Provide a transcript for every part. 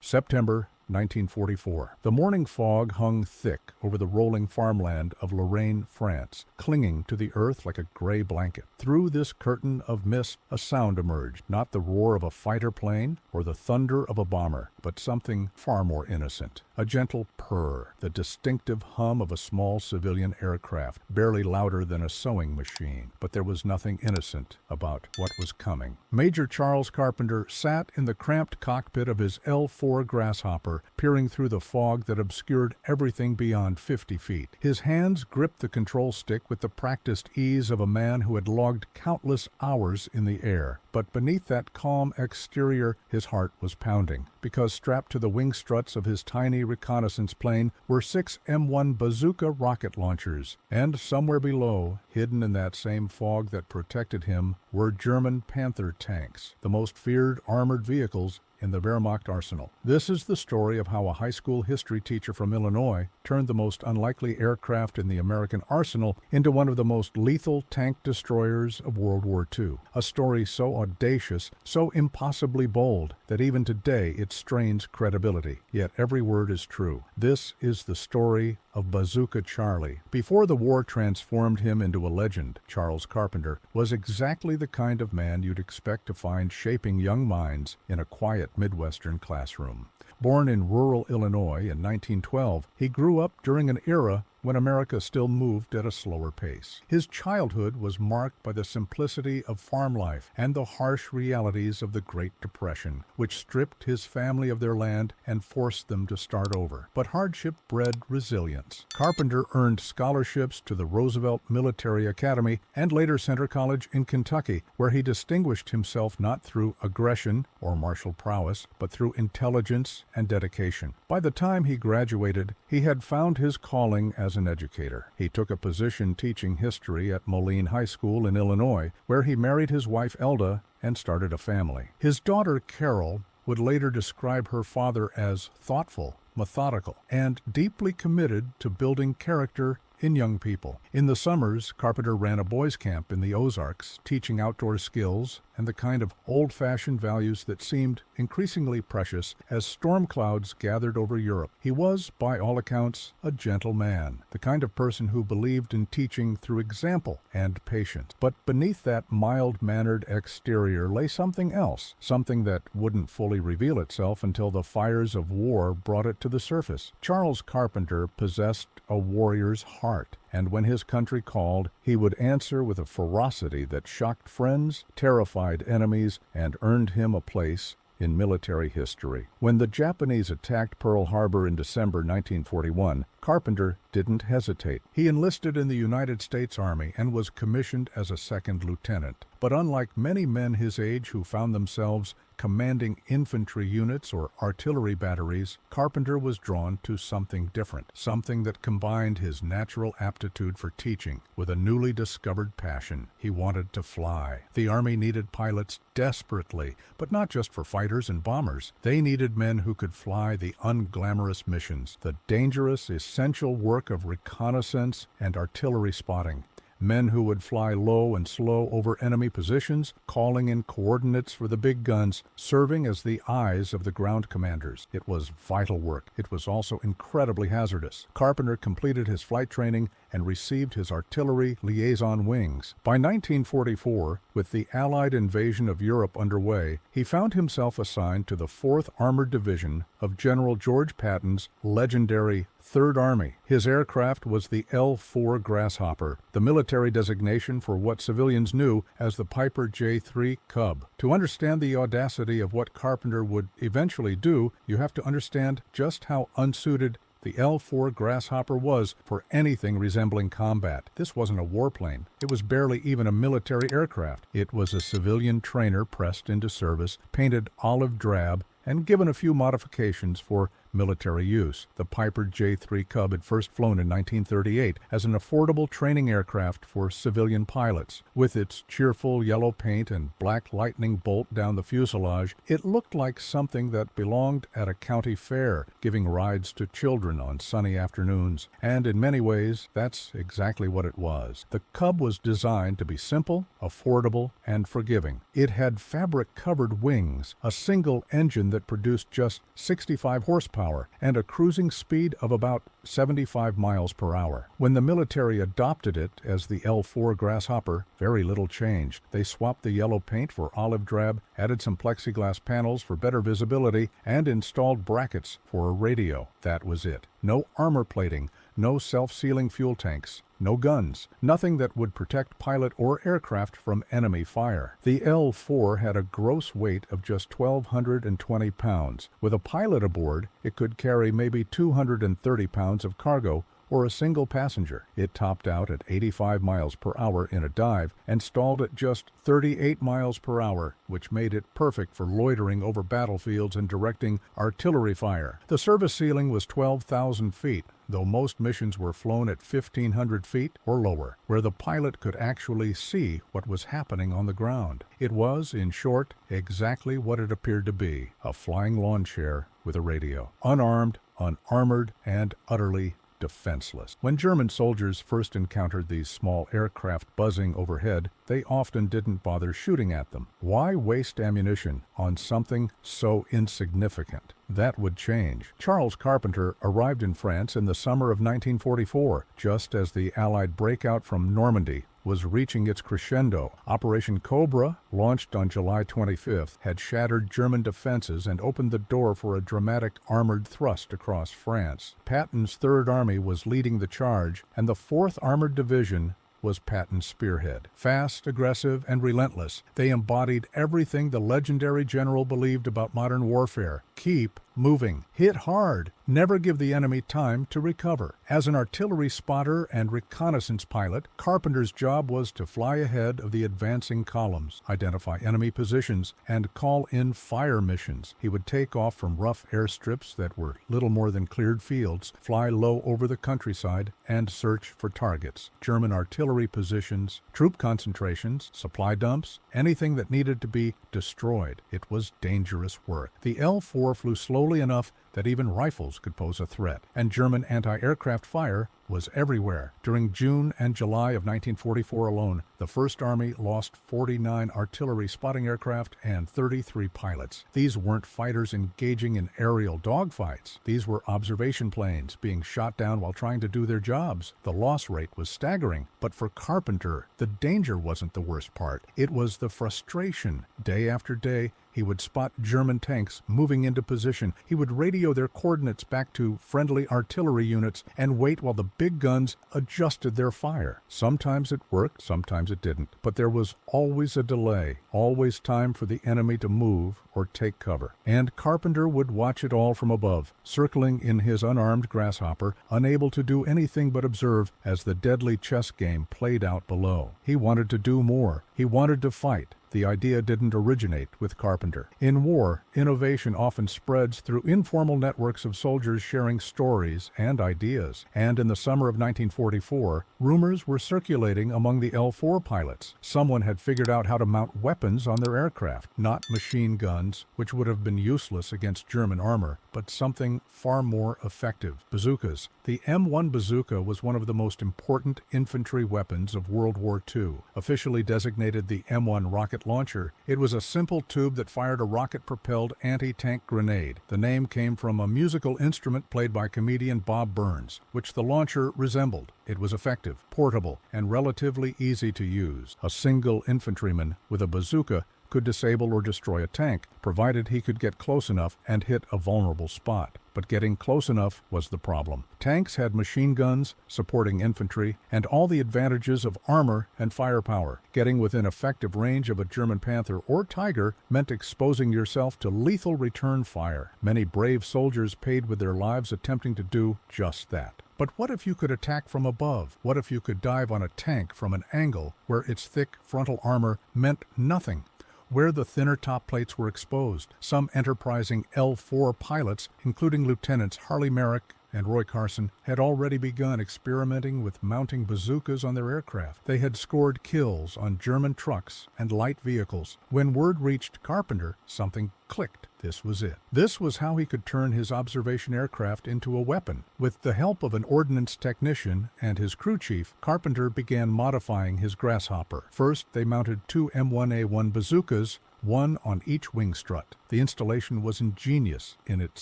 September 1944. The morning fog hung thick over the rolling farmland of Lorraine, France, clinging to the earth like a gray blanket. Through this curtain of mist, a sound emerged, not the roar of a fighter plane or the thunder of a bomber, but something far more innocent. A gentle purr, the distinctive hum of a small civilian aircraft, barely louder than a sewing machine. But there was nothing innocent about what was coming. Major Charles Carpenter sat in the cramped cockpit of his L-4 Grasshopper, peering through the fog that obscured everything beyond 50 feet. His hands gripped the control stick with the practiced ease of a man who had logged countless hours in the air. But beneath that calm exterior, his heart was pounding, because strapped to the wing struts of his tiny reconnaissance plane were 6 M1 bazooka rocket launchers. And somewhere below, hidden in that same fog that protected him, were German Panther tanks, the most feared armored vehicles in the Wehrmacht arsenal. This is the story of how a high school history teacher from Illinois turned the most unlikely aircraft in the American arsenal into one of the most lethal tank destroyers of World War II. A story so audacious, so impossibly bold, that even today it strains credibility. Yet every word is true. This is the story of Bazooka Charlie. Before the war transformed him into a legend, Charles Carpenter was exactly the kind of man you'd expect to find shaping young minds in a quiet Midwestern classroom. Born in rural Illinois in 1912, he grew up during an era when America still moved at a slower pace. His childhood was marked by the simplicity of farm life and the harsh realities of the Great Depression, which stripped his family of their land and forced them to start over. But hardship bred resilience. Carpenter earned scholarships to the Roosevelt Military Academy and later Centre College in Kentucky, where he distinguished himself not through aggression or martial prowess, but through intelligence and dedication. By the time he graduated, he had found his calling as an educator. He took a position teaching history at Moline High School in Illinois, where he married his wife Elda and started a family. His daughter Carol would later describe her father as thoughtful, methodical, and deeply committed to building character in young people. In the summers, Carpenter ran a boys' camp in the Ozarks, teaching outdoor skills and the kind of old-fashioned values that seemed increasingly precious as storm clouds gathered over Europe. He was, by all accounts, a gentle man, the kind of person who believed in teaching through example and patience. But beneath that mild-mannered exterior lay something else, something that wouldn't fully reveal itself until the fires of war brought it to the surface. Charles Carpenter possessed a warrior's heart, and when his country called, he would answer with a ferocity that shocked friends, terrified enemies, and earned him a place in military history. When the Japanese attacked Pearl Harbor in December 1941, Carpenter didn't hesitate. He enlisted in the United States Army and was commissioned as a second lieutenant. But unlike many men his age who found themselves commanding infantry units or artillery batteries, Carpenter was drawn to something different, something that combined his natural aptitude for teaching with a newly discovered passion. He wanted to fly. The Army needed pilots desperately, but not just for fighters and bombers. They needed men who could fly the unglamorous missions, the dangerous, essential work of reconnaissance and artillery spotting. Men who would fly low and slow over enemy positions, calling in coordinates for the big guns, serving as the eyes of the ground commanders. It was vital work. It was also incredibly hazardous. Carpenter completed his flight training and received his artillery liaison wings. By 1944, with the Allied invasion of Europe underway, he found himself assigned to the 4th Armored Division of General George Patton's legendary Third Army. His aircraft was the L-4 Grasshopper, the military designation for what civilians knew as the Piper J-3 Cub. To understand the audacity of what Carpenter would eventually do, you have to understand just how unsuited the L-4 Grasshopper was for anything resembling combat. This wasn't a warplane. It was barely even a military aircraft. It was a civilian trainer pressed into service, painted olive drab, and given a few modifications for military use. The Piper J-3 Cub had first flown in 1938 as an affordable training aircraft for civilian pilots. With its cheerful yellow paint and black lightning bolt down the fuselage, it looked like something that belonged at a county fair, giving rides to children on sunny afternoons. And in many ways, that's exactly what it was. The Cub was designed to be simple, affordable, and forgiving. It had fabric-covered wings, a single engine that produced just 65 horsepower, and a cruising speed of about 75 miles per hour. When the military adopted it as the L-4 Grasshopper, very little changed. They swapped the yellow paint for olive drab, added some plexiglass panels for better visibility, and installed brackets for a radio. That was it. No armor plating, no self-sealing fuel tanks, no guns, nothing that would protect pilot or aircraft from enemy fire. The L-4 had a gross weight of just 1,220 pounds. With a pilot aboard, it could carry maybe 230 pounds of cargo or a single passenger. It topped out at 85 miles per hour in a dive and stalled at just 38 miles per hour, which made it perfect for loitering over battlefields and directing artillery fire. The service ceiling was 12,000 feet, though most missions were flown at 1,500 feet or lower, where the pilot could actually see what was happening on the ground. It was, in short, exactly what it appeared to be, a flying lawn chair with a radio. Unarmed, unarmored, and utterly defenseless. When German soldiers first encountered these small aircraft buzzing overhead, they often didn't bother shooting at them. Why waste ammunition on something so insignificant? That would change. Charles Carpenter arrived in France in the summer of 1944, just as the Allied breakout from Normandy was reaching its crescendo. Operation Cobra, launched on July 25th, had shattered German defenses and opened the door for a dramatic armored thrust across France. Patton's Third Army was leading the charge, and the 4th Armored Division was Patton's spearhead. Fast, aggressive, and relentless, they embodied everything the legendary general believed about modern warfare. Keep moving. Hit hard. Never give the enemy time to recover. As an artillery spotter and reconnaissance pilot, Carpenter's job was to fly ahead of the advancing columns, identify enemy positions, and call in fire missions. He would take off from rough airstrips that were little more than cleared fields, fly low over the countryside, and search for targets. German artillery positions, troop concentrations, supply dumps, anything that needed to be destroyed. It was dangerous work. The L-4 flew slowly enough that even rifles could pose a threat, and German anti-aircraft fire was everywhere. During June and July of 1944 alone, the First Army lost 49 artillery spotting aircraft and 33 pilots. These weren't fighters engaging in aerial dogfights. These were observation planes being shot down while trying to do their jobs. The loss rate was staggering, but for Carpenter, the danger wasn't the worst part. It was the frustration. Day after day, he would spot German tanks moving into position. He would radio their coordinates back to friendly artillery units and wait while the big guns adjusted their fire. Sometimes it worked, sometimes it didn't. But there was always a delay, always time for the enemy to move or take cover. And Carpenter would watch it all from above, circling in his unarmed Grasshopper, unable to do anything but observe as the deadly chess game played out below. He wanted to do more. He wanted to fight. The idea didn't originate with Carpenter. In war, innovation often spreads through informal networks of soldiers sharing stories and ideas. And in the summer of 1944, rumors were circulating among the L-4 pilots. Someone had figured out how to mount weapons on their aircraft, not machine guns, which would have been useless against German armor, but something far more effective: bazookas. The M1 bazooka was one of the most important infantry weapons of World War II. Officially designated the M1 rocket launcher, it was a simple tube that fired a rocket-propelled anti-tank grenade. The name came from a musical instrument played by comedian Bob Burns, which the launcher resembled. It was effective, portable, and relatively easy to use. A single infantryman with a bazooka could disable or destroy a tank, provided he could get close enough and hit a vulnerable spot. But getting close enough was the problem. Tanks had machine guns, supporting infantry, and all the advantages of armor and firepower. Getting within effective range of a German Panther or Tiger meant exposing yourself to lethal return fire. Many brave soldiers paid with their lives attempting to do just that. But what if you could attack from above? What if you could dive on a tank from an angle where its thick frontal armor meant nothing? where the thinner top plates were exposed. Some enterprising L-4 pilots, including Lieutenants Harley Merrick and Roy Carson, had already begun experimenting with mounting bazookas on their aircraft. They had scored kills on German trucks and light vehicles. When word reached Carpenter, something clicked. This was it. This was how he could turn his observation aircraft into a weapon. With the help of an ordnance technician and his crew chief, Carpenter began modifying his Grasshopper. First, they mounted two M1A1 bazookas, one on each wing strut. The installation was ingenious in its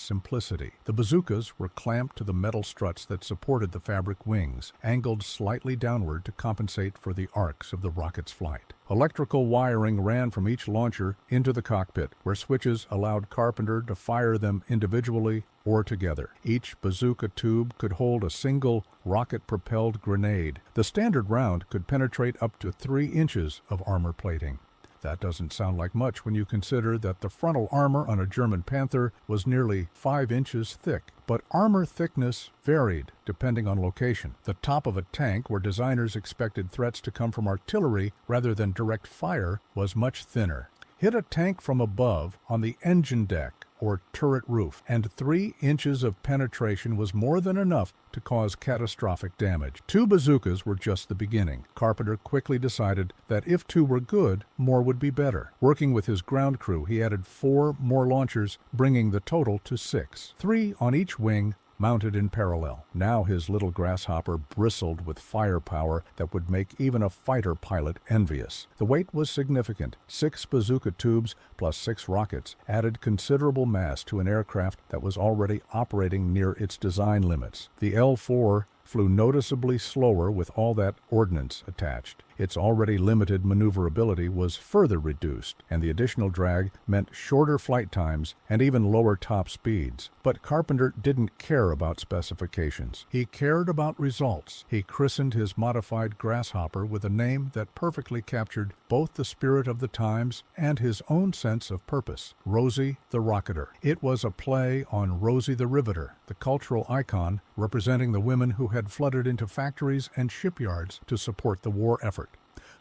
simplicity. The bazookas were clamped to the metal struts that supported the fabric wings, angled slightly downward to compensate for the arcs of the rocket's flight. Electrical wiring ran from each launcher into the cockpit, where switches allowed Carpenter to fire them individually or together. Each bazooka tube could hold a single rocket-propelled grenade. The standard round could penetrate up to 3 inches of armor plating. That doesn't sound like much when you consider that the frontal armor on a German Panther was nearly 5 inches thick. But armor thickness varied depending on location. The top of a tank, where designers expected threats to come from artillery rather than direct fire, was much thinner. Hit a tank from above on the engine deck or turret roof, and 3 inches of penetration was more than enough to cause catastrophic damage. 2 bazookas were just the beginning. Carpenter quickly decided that if 2 were good, more would be better. Working with his ground crew, he added 4 more launchers, bringing the total to 6, 3 on each wing, mounted in parallel. Now his little Grasshopper bristled with firepower that would make even a fighter pilot envious. The weight was significant. 6 bazooka tubes plus 6 rockets added considerable mass to an aircraft that was already operating near its design limits. The L-4 flew noticeably slower with all that ordnance attached. Its already limited maneuverability was further reduced, and the additional drag meant shorter flight times and even lower top speeds. But Carpenter didn't care about specifications. He cared about results. He christened his modified Grasshopper with a name that perfectly captured both the spirit of the times and his own sense of purpose: Rosie the Rocketer. It was a play on Rosie the Riveter, the cultural icon representing the women who had flooded into factories and shipyards to support the war effort.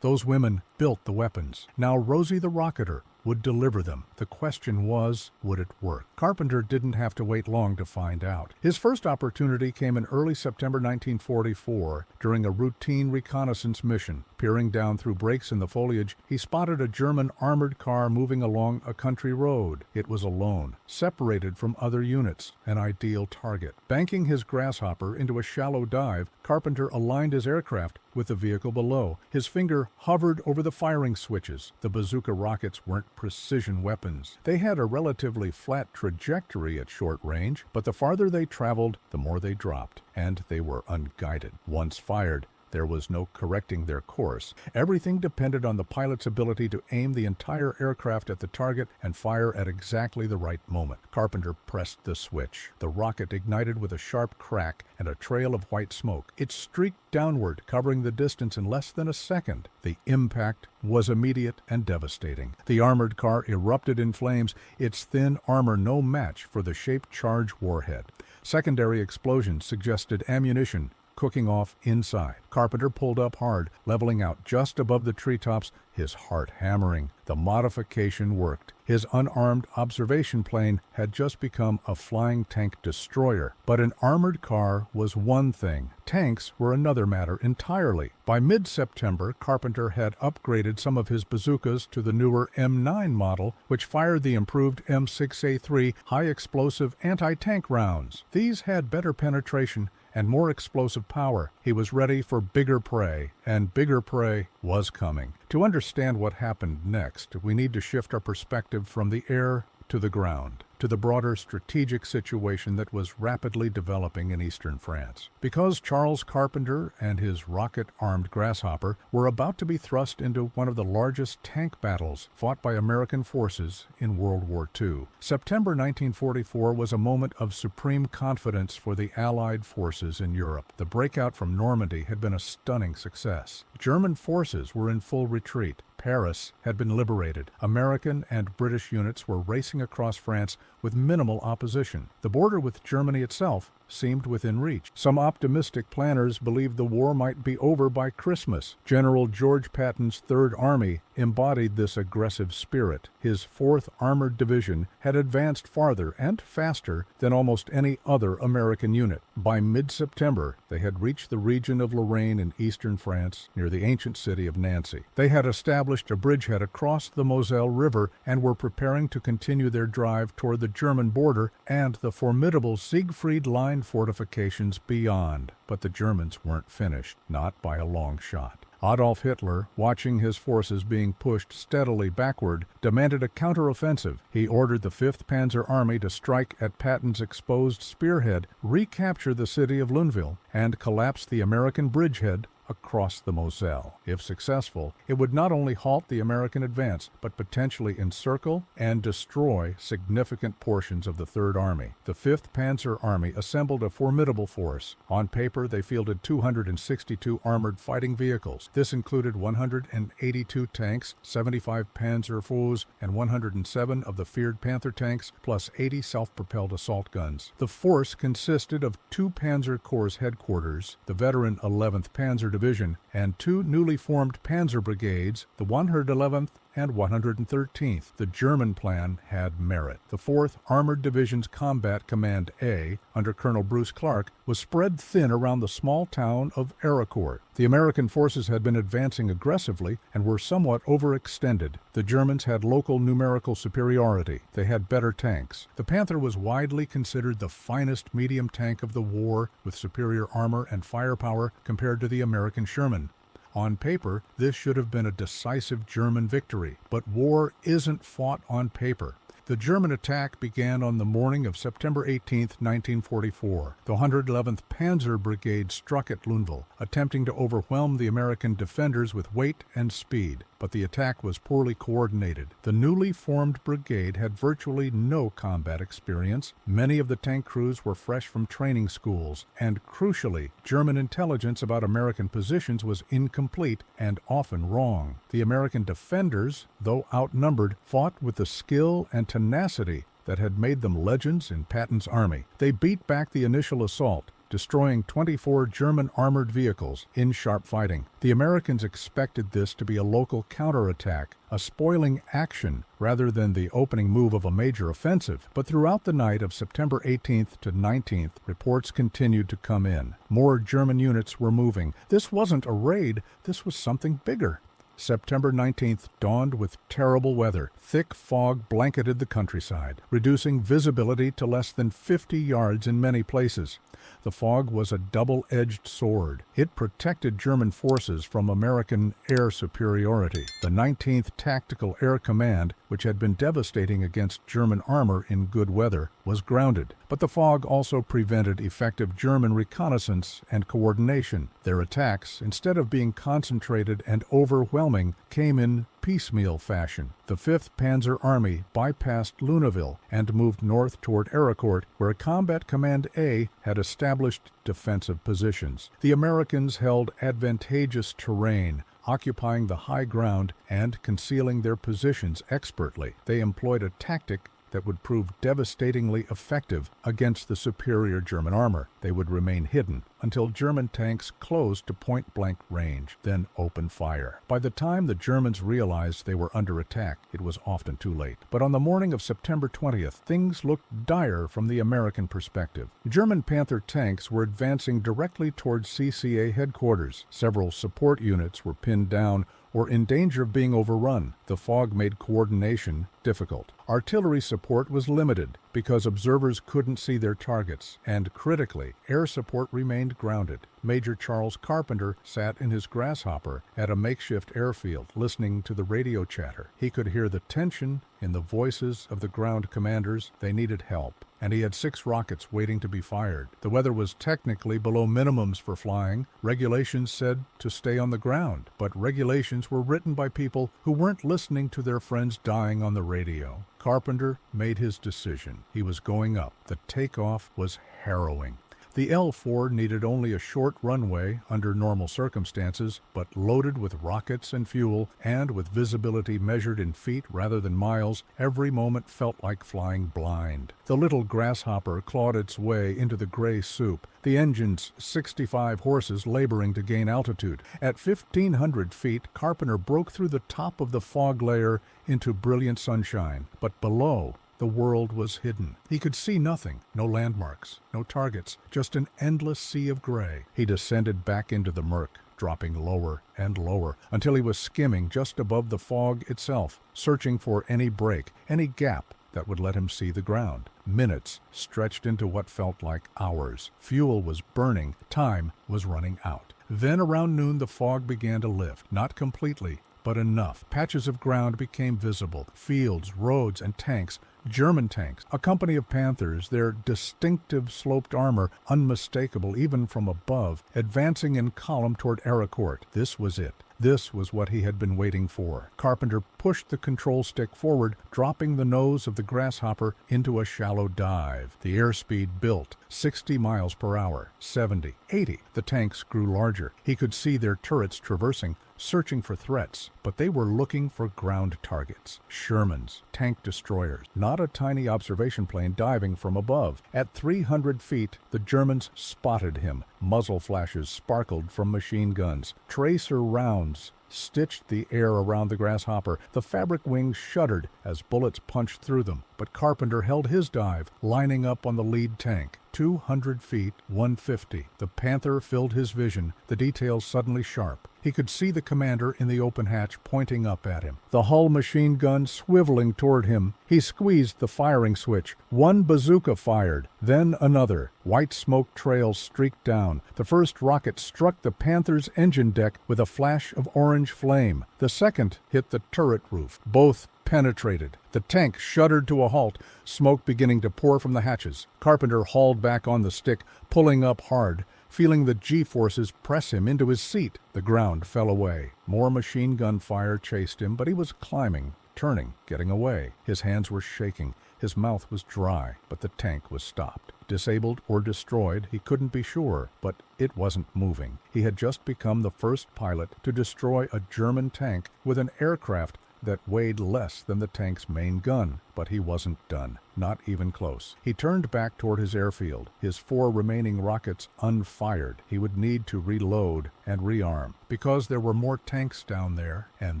Those women built the weapons. Now Rosie the Rocketer would deliver them. The question was, would it work? Carpenter didn't have to wait long to find out. His first opportunity came in early September 1944 during a routine reconnaissance mission. Peering down through breaks in the foliage, he spotted a German armored car moving along a country road. It was alone, separated from other units, an ideal target. Banking his Grasshopper into a shallow dive, Carpenter aligned his aircraft with the vehicle below. His finger hovered over the firing switches. The bazooka rockets weren't precision weapons. They had a relatively flat trajectory at short range, but the farther they traveled, the more they dropped, and they were unguided. Once fired, there was no correcting their course. Everything depended on the pilot's ability to aim the entire aircraft at the target and fire at exactly the right moment. Carpenter pressed the switch. The rocket ignited with a sharp crack and a trail of white smoke. It streaked downward, covering the distance in less than a second. The impact was immediate and devastating. The armored car erupted in flames, its thin armor no match for the shaped charge warhead. Secondary explosions suggested ammunition cooking off inside. Carpenter pulled up hard, leveling out just above the treetops, his heart hammering. The modification worked. His unarmed observation plane had just become a flying tank destroyer. But an armored car was one thing. Tanks were another matter entirely. By mid-September, Carpenter had upgraded some of his bazookas to the newer M9 model, which fired the improved M6A3 high-explosive anti-tank rounds. These had better penetration and more explosive power. He was ready for bigger prey, and bigger prey was coming. To understand what happened next, we need to shift our perspective from the air to the ground, to the broader strategic situation that was rapidly developing in eastern France. Because Charles Carpenter and his rocket-armed Grasshopper were about to be thrust into one of the largest tank battles fought by American forces in World War II. September 1944 was a moment of supreme confidence for the Allied forces in Europe. The breakout from Normandy had been a stunning success. German forces were in full retreat. Paris had been liberated. American and British units were racing across France with minimal opposition. The border with Germany itself seemed within reach. Some optimistic planners believed the war might be over by Christmas. General George Patton's Third Army embodied this aggressive spirit. His 4th Armored Division had advanced farther and faster than almost any other American unit. By mid-September, they had reached the region of Lorraine in eastern France, near the ancient city of Nancy. They had established a bridgehead across the Moselle River and were preparing to continue their drive toward the German border and the formidable Siegfried Line fortifications beyond. But the Germans weren't finished, not by a long shot. Adolf Hitler, watching his forces being pushed steadily backward, demanded a counteroffensive. He ordered the 5th Panzer Army to strike at Patton's exposed spearhead, recapture the city of Lunéville, and collapse the American bridgehead across the Moselle. If successful, it would not only halt the American advance, but potentially encircle and destroy significant portions of the Third Army. The 5th Panzer Army assembled a formidable force. On paper, they fielded 262 armored fighting vehicles. This included 182 tanks, 75 Panzerfäuse, and 107 of the feared Panther tanks, plus 80 self-propelled assault guns. The force consisted of 2 Panzer Corps headquarters, the veteran 11th Panzer Division, and 2 newly formed Panzer brigades, the 111th and 113th. The German plan had merit. The 4th Armored Division's Combat Command A, under Colonel Bruce Clark, was spread thin around the small town of Ericourt. The American forces had been advancing aggressively and were somewhat overextended. The Germans had local numerical superiority. They had better tanks. The Panther was widely considered the finest medium tank of the war, with superior armor and firepower compared to the American Sherman. On paper, this should have been a decisive German victory, but war isn't fought on paper. The German attack began on the morning of September 18, 1944. The 111th Panzer Brigade struck at Lunéville, attempting to overwhelm the American defenders with weight and speed, but the attack was poorly coordinated. The newly formed brigade had virtually no combat experience. Many of the tank crews were fresh from training schools, and crucially, German intelligence about American positions was incomplete and often wrong. The American defenders, though outnumbered, fought with the skill and tenacity that had made them legends in Patton's army. They beat back the initial assault, destroying 24 German armored vehicles in sharp fighting. The Americans expected this to be a local counterattack, a spoiling action rather than the opening move of a major offensive. But throughout the night of September 18th to 19th, reports continued to come in. More German units were moving. This wasn't a raid, this was something bigger. September 19th dawned with terrible weather. Thick fog blanketed the countryside, reducing visibility to less than 50 yards in many places. The fog was a double-edged sword. It protected German forces from American air superiority. The 19th Tactical Air Command, which had been devastating against German armor in good weather, was grounded. But the fog also prevented effective German reconnaissance and coordination. Their attacks, instead of being concentrated and overwhelming, came in piecemeal fashion. The 5th Panzer Army bypassed Lunéville and moved north toward Ericourt, where Combat Command A had established defensive positions. The Americans held advantageous terrain, occupying the high ground and concealing their positions expertly. They employed a tactic that would prove devastatingly effective against the superior German armor. They would remain hidden until German tanks closed to point-blank range, then open fire. By the time the Germans realized they were under attack, it was often too late. But on the morning of September 20th, things looked dire from the American perspective. German Panther tanks were advancing directly towards CCA headquarters. Several support units were pinned down or in danger of being overrun. The fog made coordination difficult. Artillery support was limited because observers couldn't see their targets, and critically, air support remained grounded. Major Charles Carpenter sat in his Grasshopper at a makeshift airfield, listening to the radio chatter. He could hear the tension in the voices of the ground commanders. They needed help, and he had 6 rockets waiting to be fired. The weather was technically below minimums for flying. Regulations said to stay on the ground, but regulations were written by people who weren't listening to their friends dying on the radio. Carpenter made his decision. He was going up. The takeoff was harrowing. The L-4 needed only a short runway under normal circumstances, but loaded with rockets and fuel, and with visibility measured in feet rather than miles, every moment felt like flying blind. The little Grasshopper clawed its way into the gray soup, the engine's 65 horses laboring to gain altitude. At 1,500 feet, Carpenter broke through the top of the fog layer into brilliant sunshine, but below, the world was hidden. He could see nothing, no landmarks, no targets, just an endless sea of gray. He descended back into the murk, dropping lower and lower, until he was skimming just above the fog itself, searching for any break, any gap that would let him see the ground. Minutes stretched into what felt like hours. Fuel was burning, time was running out. Then around noon the fog began to lift, not completely, but enough. Patches of ground became visible, fields, roads, and tanks. German tanks, a company of Panthers, their distinctive sloped armor unmistakable even from above, advancing in column toward Ericourt. This was it. This was what he had been waiting for. Carpenter pushed the control stick forward, dropping the nose of the Grasshopper into a shallow dive. The airspeed built, 60 miles per hour, 70, 80. The tanks grew larger. He could see their turrets traversing, searching for threats, but they were looking for ground targets. Shermans, tank destroyers, not a tiny observation plane diving from above. At 300 feet, the Germans spotted him. Muzzle flashes sparkled from machine guns. Tracer rounds stitched the air around the Grasshopper. The fabric wings shuddered as bullets punched through them, but Carpenter held his dive, lining up on the lead tank. 200 feet, 150. The Panther filled his vision, the details suddenly sharp. He could see the commander in the open hatch pointing up at him, the hull machine gun swiveling toward him. He squeezed the firing switch. One bazooka fired, then another. White smoke trails streaked down. The first rocket struck the Panther's engine deck with a flash of orange flame. The second hit the turret roof. Both penetrated. The tank shuddered to a halt, smoke beginning to pour from the hatches. Carpenter hauled back on the stick, pulling up hard, feeling the G-forces press him into his seat. The ground fell away. More machine gun fire chased him, but he was climbing, turning, getting away. His hands were shaking. His mouth was dry, but the tank was stopped. Disabled or destroyed, he couldn't be sure, but it wasn't moving. He had just become the first pilot to destroy a German tank with an aircraft that weighed less than the tank's main gun. But he wasn't done, not even close. He turned back toward his airfield, his 4 remaining rockets unfired. He would need to reload and rearm, because there were more tanks down there, and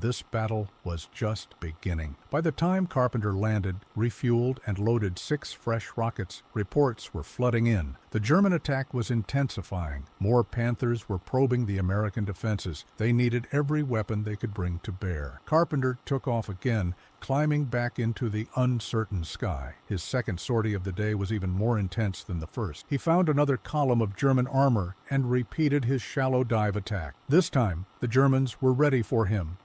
this battle was just beginning. By the time Carpenter landed, refueled, and loaded 6 fresh rockets, reports were flooding in. The German attack was intensifying. More Panthers were probing the American defenses. They needed every weapon they could bring to bear. Carpenter took off again, climbing back into the uncertain sky. His second sortie of the day was even more intense than the first. He found another column of German armor and repeated his shallow dive attack. This time, the Germans were ready for him.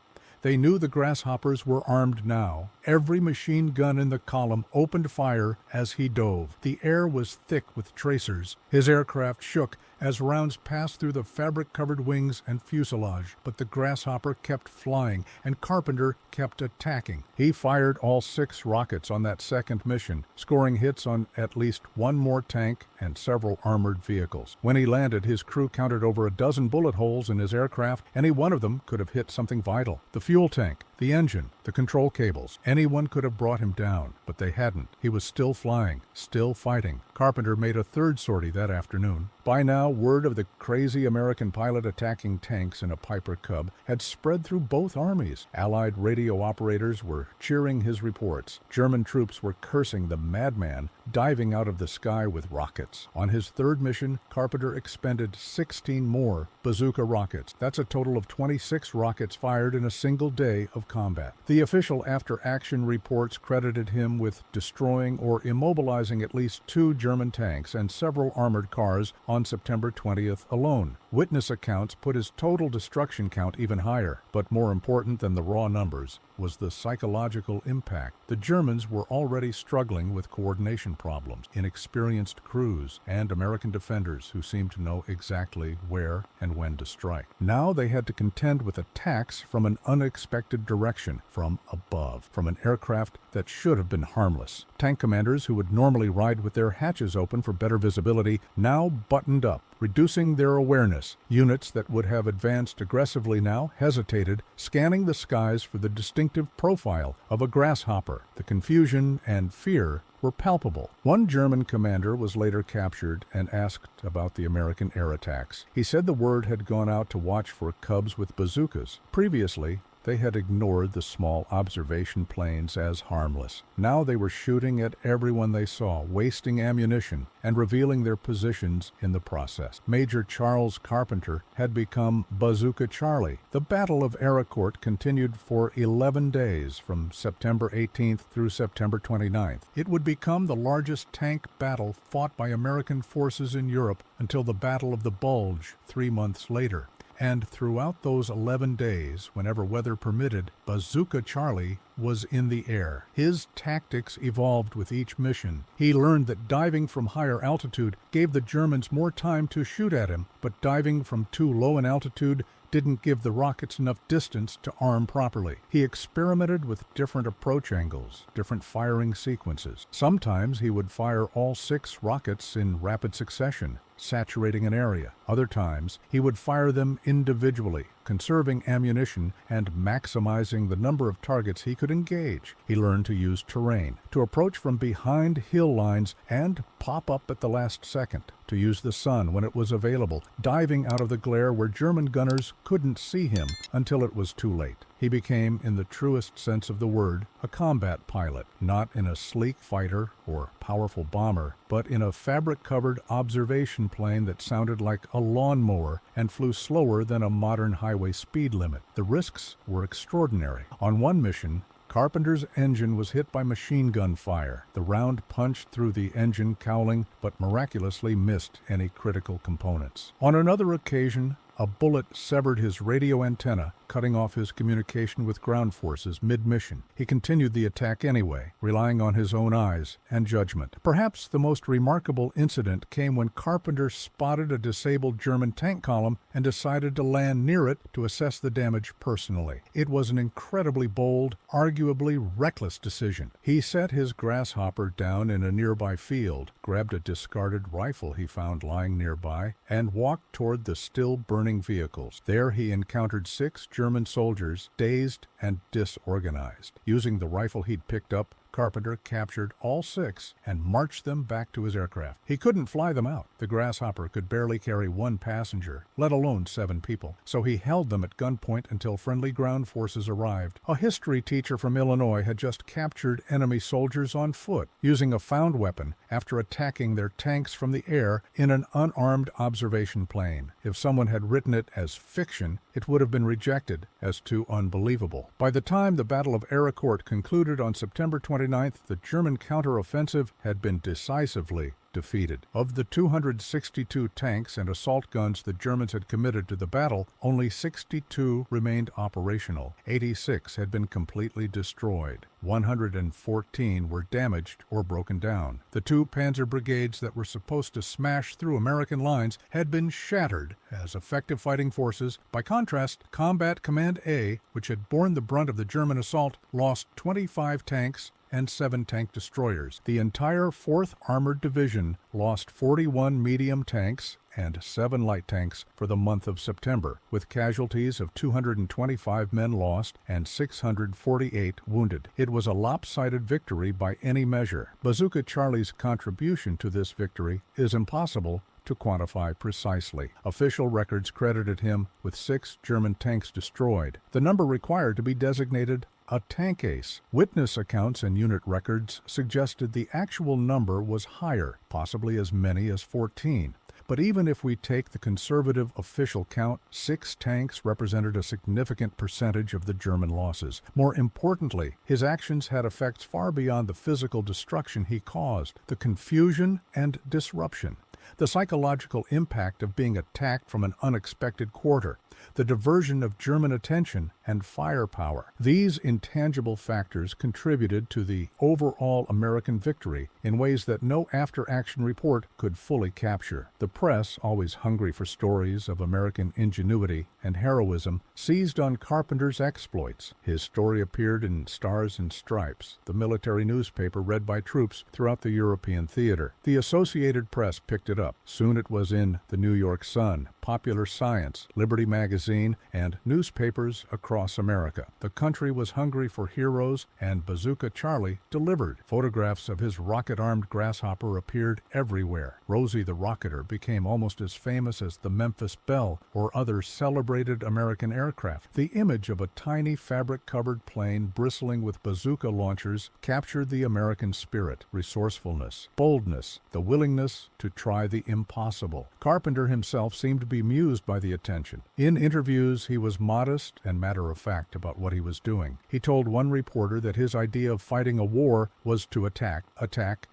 They knew the Grasshoppers were armed now. Every machine gun in the column opened fire as he dove. The air was thick with tracers. His aircraft shook as rounds passed through the fabric-covered wings and fuselage, but the Grasshopper kept flying, and Carpenter kept attacking. He fired all 6 rockets on that second mission, scoring hits on at least 1 more tank and several armored vehicles. When he landed, his crew counted over a dozen bullet holes in his aircraft. Any one of them could have hit something vital. The fuel tank, the engine, the control cables. Anyone could have brought him down, but they hadn't. He was still flying, still fighting. Carpenter made a third sortie that afternoon. By now, word of the crazy American pilot attacking tanks in a Piper Cub had spread through both armies. Allied radio operators were cheering his reports. German troops were cursing the madman diving out of the sky with rockets. On his third mission, Carpenter expended 16 more bazooka rockets. That's a total of 26 rockets fired in a single day of combat. The official after-action reports credited him with destroying or immobilizing at least 2 German tanks and several armored cars on September 20th alone. Witness accounts put his total destruction count even higher, but more important than the raw numbers was the psychological impact. The Germans were already struggling with coordination problems, inexperienced crews, and American defenders who seemed to know exactly where and when to strike. Now they had to contend with attacks from an unexpected direction, from above, from an aircraft that should have been harmless. Tank commanders who would normally ride with their hatches open for better visibility now buttoned up, reducing their awareness. Units that would have advanced aggressively now hesitated, scanning the skies for the distinctive profile of a grasshopper. The confusion and fear were palpable. One German commander was later captured and asked about the American air attacks. He said the word had gone out to watch for Cubs with bazookas. Previously, they had ignored the small observation planes as harmless. Now they were shooting at everyone they saw, wasting ammunition and revealing their positions in the process. Major Charles Carpenter had become Bazooka Charlie. The Battle of Aricourt continued for 11 days, from September 18th through September 29th. It would become the largest tank battle fought by American forces in Europe until the Battle of the Bulge 3 months later. And throughout those 11 days, whenever weather permitted, Bazooka Charlie was in the air. His tactics evolved with each mission. He learned that diving from higher altitude gave the Germans more time to shoot at him, but diving from too low an altitude didn't give the rockets enough distance to arm properly. He experimented with different approach angles, different firing sequences. Sometimes he would fire all 6 rockets in rapid succession, saturating an area. Other times, he would fire them individually, conserving ammunition and maximizing the number of targets he could engage. He learned to use terrain, to approach from behind hill lines and pop up at the last second, to use the sun when it was available, diving out of the glare where German gunners couldn't see him until it was too late. He became, in the truest sense of the word, a combat pilot, not in a sleek fighter or powerful bomber, but in a fabric-covered observation plane that sounded like a lawnmower and flew slower than a modern highway speed limit. The risks were extraordinary. On one mission, Carpenter's engine was hit by machine gun fire. The round punched through the engine cowling, but miraculously missed any critical components. On another occasion, a bullet severed his radio antenna, cutting off his communication with ground forces mid-mission. He continued the attack anyway, relying on his own eyes and judgment. Perhaps the most remarkable incident came when Carpenter spotted a disabled German tank column and decided to land near it to assess the damage personally. It was an incredibly bold, arguably reckless decision. He set his grasshopper down in a nearby field, grabbed a discarded rifle he found lying nearby, and walked toward the still burning vehicles. There he encountered 6 German soldiers, dazed and disorganized. Using the rifle he'd picked up, Carpenter captured all 6 and marched them back to his aircraft. He couldn't fly them out. The Grasshopper could barely carry 1 passenger, let alone 7 people. So he held them at gunpoint until friendly ground forces arrived. A history teacher from Illinois had just captured enemy soldiers on foot, using a found weapon after attacking their tanks from the air in an unarmed observation plane. If someone had written it as fiction, it would have been rejected as too unbelievable. By the time the Battle of Aricourt concluded on September 29th, the German counteroffensive had been decisively defeated. Of the 262 tanks and assault guns the Germans had committed to the battle, only 62 remained operational. 86 had been completely destroyed. 114 were damaged or broken down. The 2 panzer brigades that were supposed to smash through American lines had been shattered as effective fighting forces. By contrast, Combat Command A, which had borne the brunt of the German assault, lost 25 tanks and 7 tank destroyers. The entire 4th Armored Division lost 41 medium tanks and 7 light tanks for the month of September, with casualties of 225 men lost and 648 wounded. It was a lopsided victory by any measure. Bazooka Charlie's contribution to this victory is impossible to quantify precisely. Official records credited him with 6 German tanks destroyed, the number required to be designated a tank ace. Witness accounts and unit records suggested the actual number was higher, possibly as many as 14. But even if we take the conservative official count, 6 tanks represented a significant percentage of the German losses. More importantly, his actions had effects far beyond the physical destruction he caused, the confusion and disruption, the psychological impact of being attacked from an unexpected quarter, the diversion of German attention and firepower. These intangible factors contributed to the overall American victory in ways that no after-action report could fully capture. The press, always hungry for stories of American ingenuity and heroism, seized on Carpenter's exploits. His story appeared in Stars and Stripes, the military newspaper read by troops throughout the European theater. The Associated Press picked it up. Soon it was in the New York Sun, Popular Science, Liberty Magazine, and newspapers across America. The country was hungry for heroes, and Bazooka Charlie delivered. Photographs of his rocket-armed grasshopper appeared everywhere. Rosie the Rocketer became almost as famous as the Memphis Belle or other celebrated American aircraft. The image of a tiny fabric-covered plane bristling with bazooka launchers captured the American spirit, resourcefulness, boldness, the willingness to try the impossible. Carpenter himself seemed to be mused by the attention. In interviews, he was modest and matter-of-fact about what he was doing. He told one reporter that his idea of fighting a war was to attack,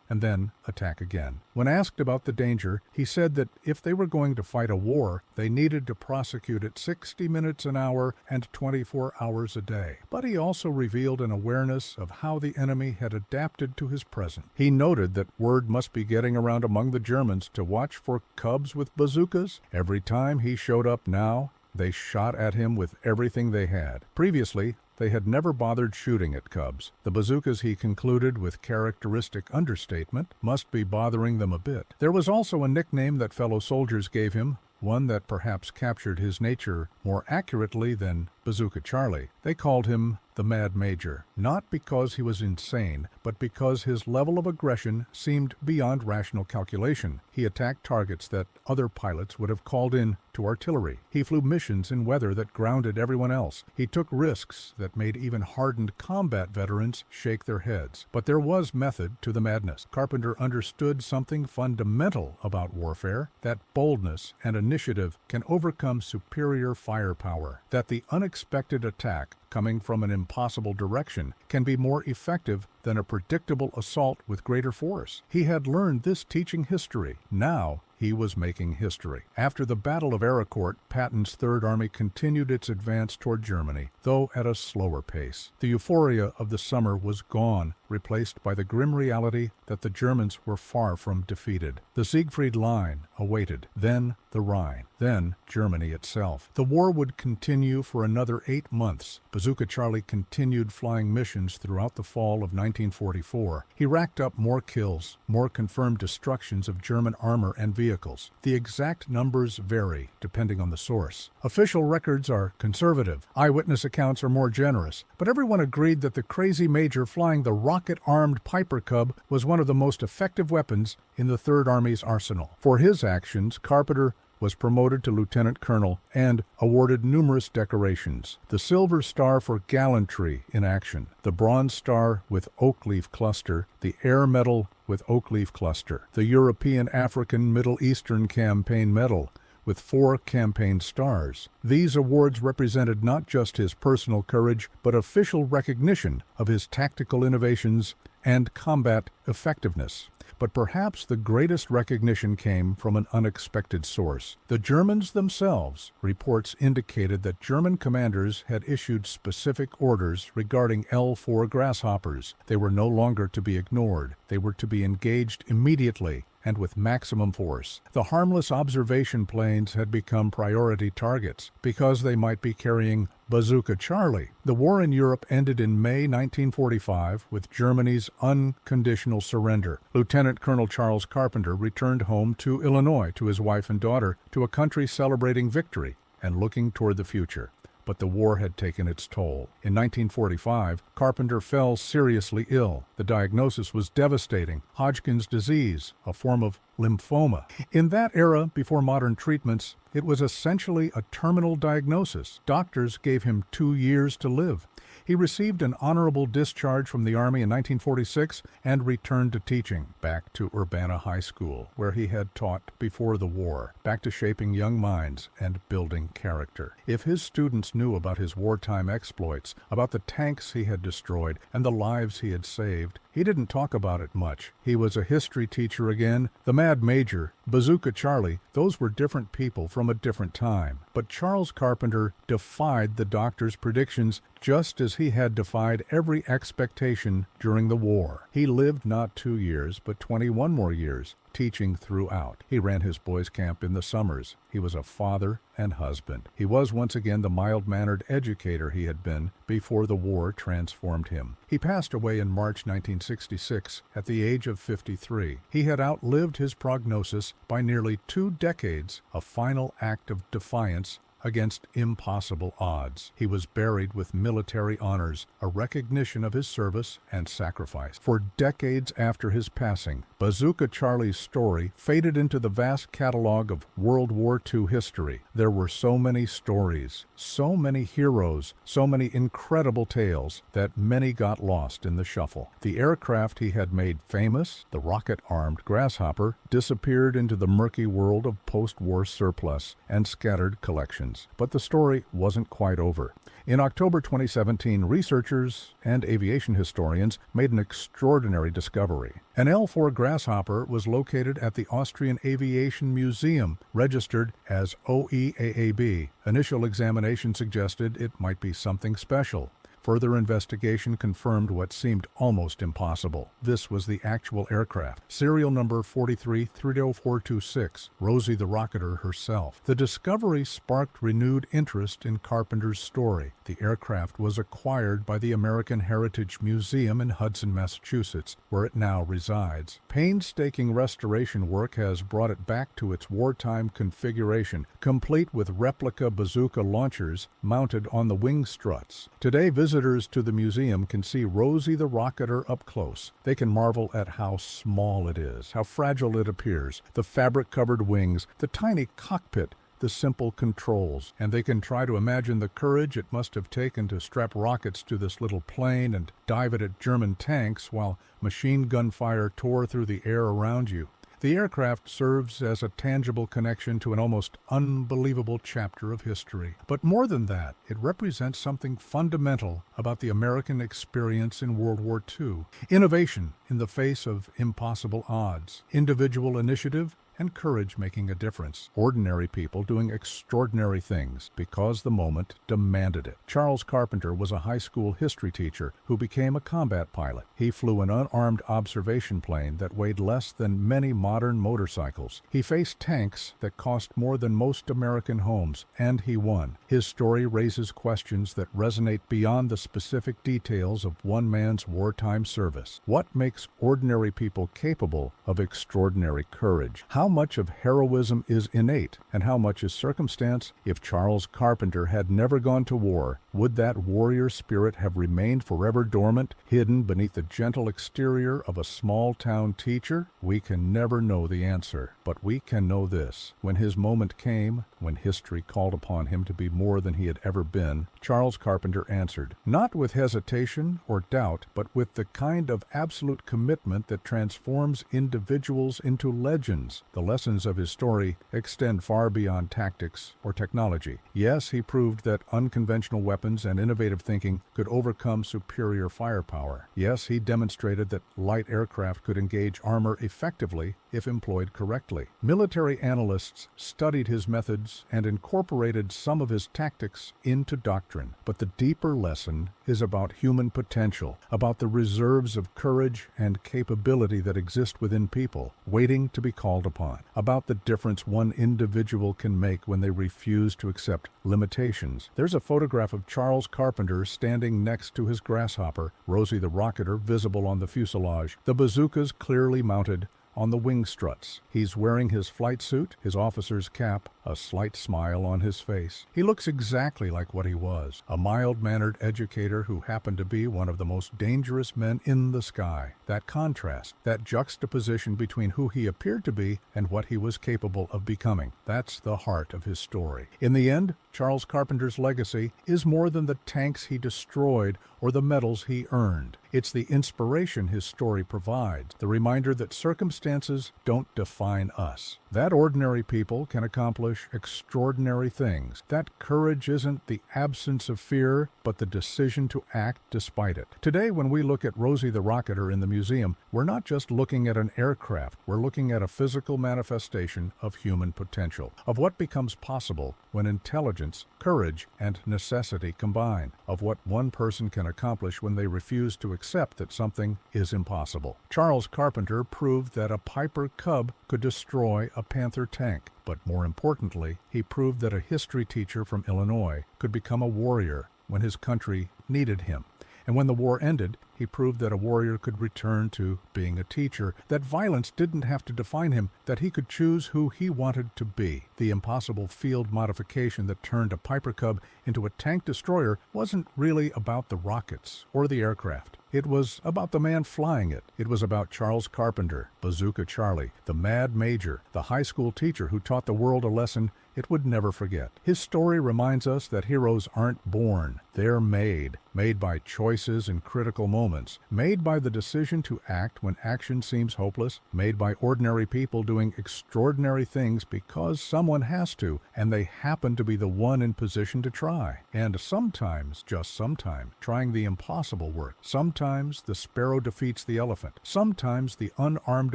and then attack again. When asked about the danger, he said that if they were going to fight a war, they needed to prosecute it 60 minutes an hour and 24 hours a day. But he also revealed an awareness of how the enemy had adapted to his present. He noted that word must be getting around among the Germans to watch for cubs with bazookas. Every time he showed up now, they shot at him with everything they had. Previously, they had never bothered shooting at cubs. The bazookas, he concluded with characteristic understatement, must be bothering them a bit. There was also a nickname that fellow soldiers gave him, one that perhaps captured his nature more accurately than Bazooka Charlie. They called him the Mad Major, not because he was insane, but because his level of aggression seemed beyond rational calculation. He attacked targets that other pilots would have called in to artillery. He flew missions in weather that grounded everyone else. He took risks that made even hardened combat veterans shake their heads. But there was method to the madness. Carpenter understood something fundamental about warfare, that boldness and initiative can overcome superior firepower, that the unexpected attack coming from an impossible direction can be more effective than a predictable assault with greater force. He had learned this teaching history. Now he was making history. After the Battle of Aricourt, Patton's Third Army continued its advance toward Germany, though at a slower pace. The euphoria of the summer was gone, replaced by the grim reality that the Germans were far from defeated. The Siegfried Line awaited, then the Rhine, then Germany itself. The war would continue for another 8 months. Bazooka Charlie continued flying missions throughout the fall of 1944. He racked up more kills, more confirmed destructions of German armor and vehicles. The exact numbers vary depending on the source. Official records are conservative. Eyewitness accounts are more generous. But everyone agreed that the crazy major flying the rocket-armed Piper Cub was one of the most effective weapons in the Third Army's arsenal. For his actions, Carpenter was promoted to lieutenant colonel and awarded numerous decorations. The Silver Star for gallantry in action, the Bronze Star with Oak Leaf Cluster, the Air Medal with Oak Leaf Cluster, the European African Middle Eastern Campaign Medal with 4 campaign stars. These awards represented not just his personal courage, but official recognition of his tactical innovations and combat effectiveness. But perhaps the greatest recognition came from an unexpected source. The Germans themselves. Reports indicated that German commanders had issued specific orders regarding L-4 grasshoppers. They were no longer to be ignored. They were to be engaged immediately and with maximum force. The harmless observation planes had become priority targets because they might be carrying Bazooka Charlie. The war in Europe ended in May 1945 with Germany's unconditional surrender. Lieutenant Colonel Charles Carpenter returned home to Illinois to his wife and daughter, to a country celebrating victory and looking toward the future. But the war had taken its toll. In 1945, Carpenter fell seriously ill. The diagnosis was devastating: Hodgkin's disease, a form of lymphoma. In that era, before modern treatments, it was essentially a terminal diagnosis. Doctors gave him 2 years to live. He received an honorable discharge from the Army in 1946 and returned to teaching, back to Urbana High School, where he had taught before the war, back to shaping young minds and building character. If his students knew about his wartime exploits, about the tanks he had destroyed and the lives he had saved, he didn't talk about it much. He was a history teacher again, the Mad Major, Bazooka Charlie, those were different people from a different time. But Charles Carpenter defied the doctor's predictions just as he had defied every expectation during the war. He lived not 2 years, but 21 more years, teaching throughout. He ran his boys' camp in the summers. He was a father and husband. He was once again the mild-mannered educator he had been before the war transformed him. He passed away in March 1966 at the age of 53. He had outlived his prognosis by nearly 2 decades, a final act of defiance against impossible odds. He was buried with military honors, a recognition of his service and sacrifice. For decades after his passing, Bazooka Charlie's story faded into the vast catalog of World War II history. There were so many stories, so many heroes, so many incredible tales that many got lost in the shuffle. The aircraft he had made famous, the rocket-armed Grasshopper, disappeared into the murky world of post-war surplus and scattered collections. But the story wasn't quite over. In October 2017, researchers and aviation historians made an extraordinary discovery. An L-4 Grasshopper was located at the Austrian Aviation Museum, registered as OEAAB. Initial examination suggested it might be something special. Further investigation confirmed what seemed almost impossible. This was the actual aircraft, serial number 4330426, Rosie the Rocketer herself. The discovery sparked renewed interest in Carpenter's story. The aircraft was acquired by the American Heritage Museum in Hudson, Massachusetts, where it now resides. Painstaking restoration work has brought it back to its wartime configuration, complete with replica bazooka launchers mounted on the wing struts. Today, visitors to the museum can see Rosie the Rocketer up close. They can marvel at how small it is, how fragile it appears, the fabric-covered wings, the tiny cockpit, the simple controls, and they can try to imagine the courage it must have taken to strap rockets to this little plane and dive it at German tanks while machine gun fire tore through the air around you. The aircraft serves as a tangible connection to an almost unbelievable chapter of history. But more than that, it represents something fundamental about the American experience in World War II. Innovation in the face of impossible odds, individual initiative, and courage making a difference. Ordinary people doing extraordinary things because the moment demanded it. Charles Carpenter was a high school history teacher who became a combat pilot. He flew an unarmed observation plane that weighed less than many modern motorcycles. He faced tanks that cost more than most American homes, and he won. His story raises questions that resonate beyond the specific details of one man's wartime service. What makes ordinary people capable of extraordinary courage? How much of heroism is innate, and how much is circumstance? If Charles Carpenter had never gone to war, would that warrior spirit have remained forever dormant, hidden beneath the gentle exterior of a small-town teacher? We can never know the answer, but we can know this. When his moment came, when history called upon him to be more than he had ever been, Charles Carpenter answered, not with hesitation or doubt, but with the kind of absolute commitment that transforms individuals into legends. The lessons of his story extend far beyond tactics or technology. Yes, he proved that unconventional weapons and innovative thinking could overcome superior firepower. Yes, he demonstrated that light aircraft could engage armor effectively if employed correctly. Military analysts studied his methods and incorporated some of his tactics into doctrine. But the deeper lesson is about human potential, about the reserves of courage and capability that exist within people, waiting to be called upon, about the difference one individual can make when they refuse to accept limitations. There's a photograph of Charles Carpenter standing next to his Grasshopper, Rosie the Rocketer visible on the fuselage, the bazookas clearly mounted on the wing struts. He's wearing his flight suit, his officer's cap, a slight smile on his face. He looks exactly like what he was, a mild-mannered educator who happened to be one of the most dangerous men in the sky. That contrast, that juxtaposition between who he appeared to be and what he was capable of becoming, that's the heart of his story. In the end, Charles Carpenter's legacy is more than the tanks he destroyed or the medals he earned. It's the inspiration his story provides, the reminder that circumstances don't define us, that ordinary people can accomplish extraordinary things, that courage isn't the absence of fear, but the decision to act despite it. Today, when we look at Rosie the Rocketer in the museum, we're not just looking at an aircraft, we're looking at a physical manifestation of human potential, of what becomes possible when intelligence, courage, and necessity combine, of what one person can accomplish when they refuse to accept that something is impossible. Charles Carpenter proved that a Piper Cub could destroy a Panther tank, but more importantly, he proved that a history teacher from Illinois could become a warrior when his country needed him. And when the war ended, he proved that a warrior could return to being a teacher, that violence didn't have to define him, that he could choose who he wanted to be. The impossible field modification that turned a Piper Cub into a tank destroyer wasn't really about the rockets or the aircraft. It was about the man flying it. It was about Charles Carpenter, Bazooka Charlie, the Mad Major, the high school teacher who taught the world a lesson it would never forget. His story reminds us that heroes aren't born. They're made by choices in critical moments, made by the decision to act when action seems hopeless, made by ordinary people doing extraordinary things because someone has to, and they happen to be the one in position to try. And sometimes, just sometimes, trying the impossible work. Sometimes the sparrow defeats the elephant. Sometimes the unarmed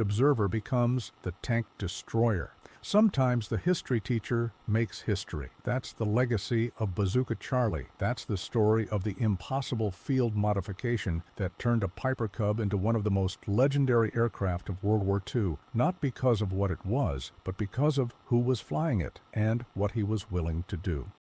observer becomes the tank destroyer. Sometimes the history teacher makes history. That's the legacy of Bazooka Charlie. That's the story of the impossible field modification that turned a Piper Cub into one of the most legendary aircraft of World War II, not because of what it was, but because of who was flying it and what he was willing to do.